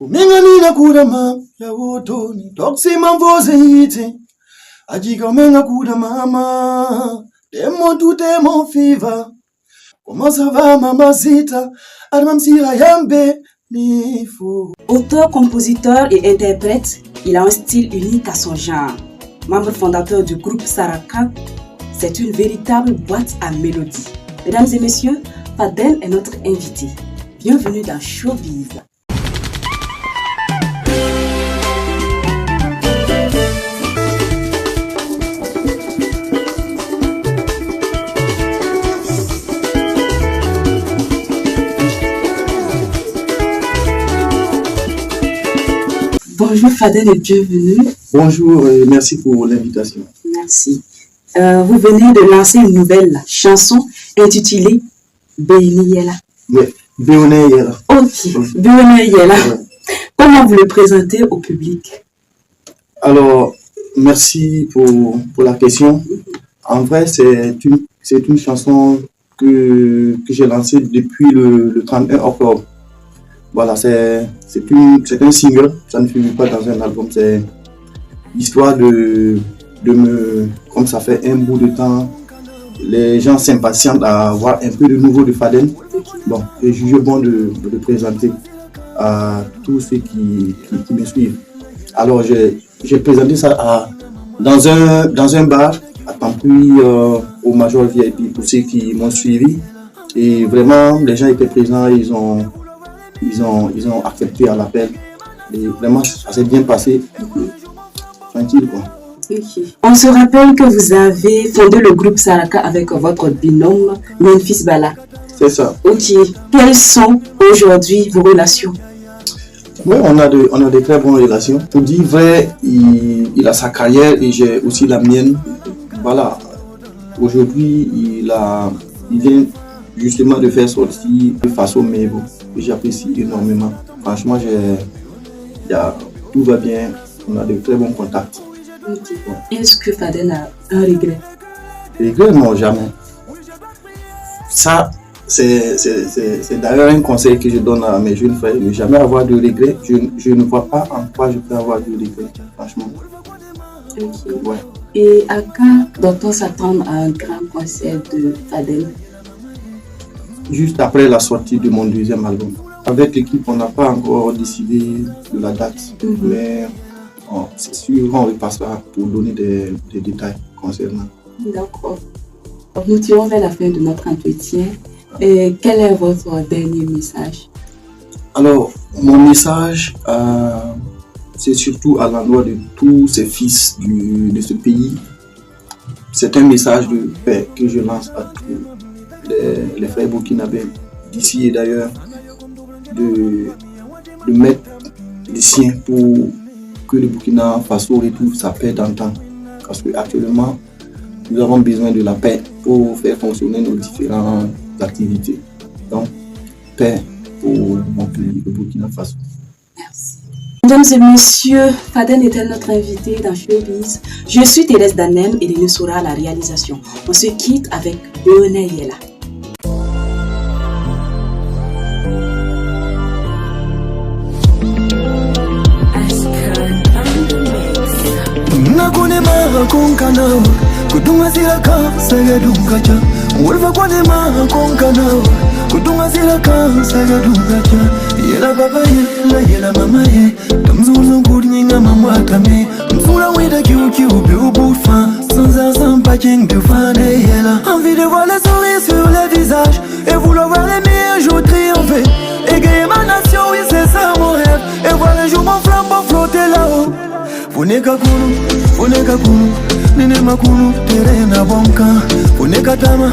Umenganina kudama ya wotoni toksima mvoze ite ajika umenga kuda mama demo tu demo fever comment ça va mamacita armamsira yambe nifo. Auteur, compositeur et interprète, il a un style unique à son genre. Membre fondateur du groupe Saraka, c'est une véritable boîte à mélodie. Mesdames et messieurs, Fadel est notre invité. Bienvenue dans Showbiz. Bonjour Fadel et bienvenue. Bonjour et merci pour l'invitation. Merci. Vous venez de lancer une nouvelle chanson intitulée Béni-Yela. Oui, Béni-Yela. Ok, Béni-Yela. Ouais. Comment vous le présentez au public? Alors, merci pour la question. En vrai, c'est une chanson que j'ai lancée depuis le 31 octobre. Voilà, c'est un single, ça ne finit pas dans un album, c'est l'histoire de me, comme ça fait un bout de temps, les gens s'impatientent à voir un peu de nouveau de Fadel. Bon, et je bon de le présenter à tous ceux qui me suivent. Alors j'ai présenté ça dans un bar à Tampouy, au Major VIP pour ceux qui m'ont suivi. Et vraiment, les gens étaient présents, ils ont accepté à l'appel. Et vraiment, ça s'est bien passé. Tranquille, quoi. Okay. On se rappelle que vous avez fondé le groupe Saraka avec votre binôme Memphis Bala. C'est ça. Ok. Quelles sont aujourd'hui vos relations? Oui, on a de très bonnes relations. Pour dire vrai, il a sa carrière et j'ai aussi la mienne. Voilà. Aujourd'hui, il vient justement de faire sortir de façon mais bon, que j'apprécie énormément. Franchement, tout va bien. On a de très bons contacts. Okay. Ouais. Est-ce que Fadel a un regret? Regret, non, jamais. Ça, c'est d'ailleurs un conseil que je donne à mes jeunes frères, ne jamais avoir de regrets. Je ne vois pas en quoi je peux avoir de regrets, franchement. Okay. Ouais. Et à quand doit-on s'attendre à un grand concert de Fadel? Juste après la sortie de mon deuxième album. Avec l'équipe, on n'a pas encore décidé de la date, mais c'est sûr qu'on repassera pour donner des détails concernant. D'accord. Nous tirons vers la fin de notre entretien. Et quel est votre dernier message? Alors, mon message, c'est surtout à l'endroit de tous ces fils de ce pays. C'est un message de paix que je lance à tous les frères burkinabés d'ici et d'ailleurs, de mettre les siens pour que le Burkina Faso retrouve sa paix d'antan. Parce qu'actuellement, nous avons besoin de la paix pour faire fonctionner nos différentes activités. Donc, paix pour mon pays, le Burkina Faso. Merci. Mesdames et messieurs, Fadel était notre invité dans Showbiz. Je suis Thérèse Danem et Léne Soura à la réalisation. On se quitte avec Béni-Yela. Konkana kudunga zilaka sagadungacha urva kwane ma konkana kudunga zilaka sagadungacha yela baba yela mama ye tamzuzu kudinga mama kame mfura weda kiuki ube ubufa sans sympa king de fan yela envie de voir les sourires sur les visages et vouloir voir les meilleurs jours triompher égayer ma nation, oui c'est ça mon rêve et voir les jours mon flambeau flotter là-haut. Funeka kunu, nene makunu, tere na bonka. Funeka tama,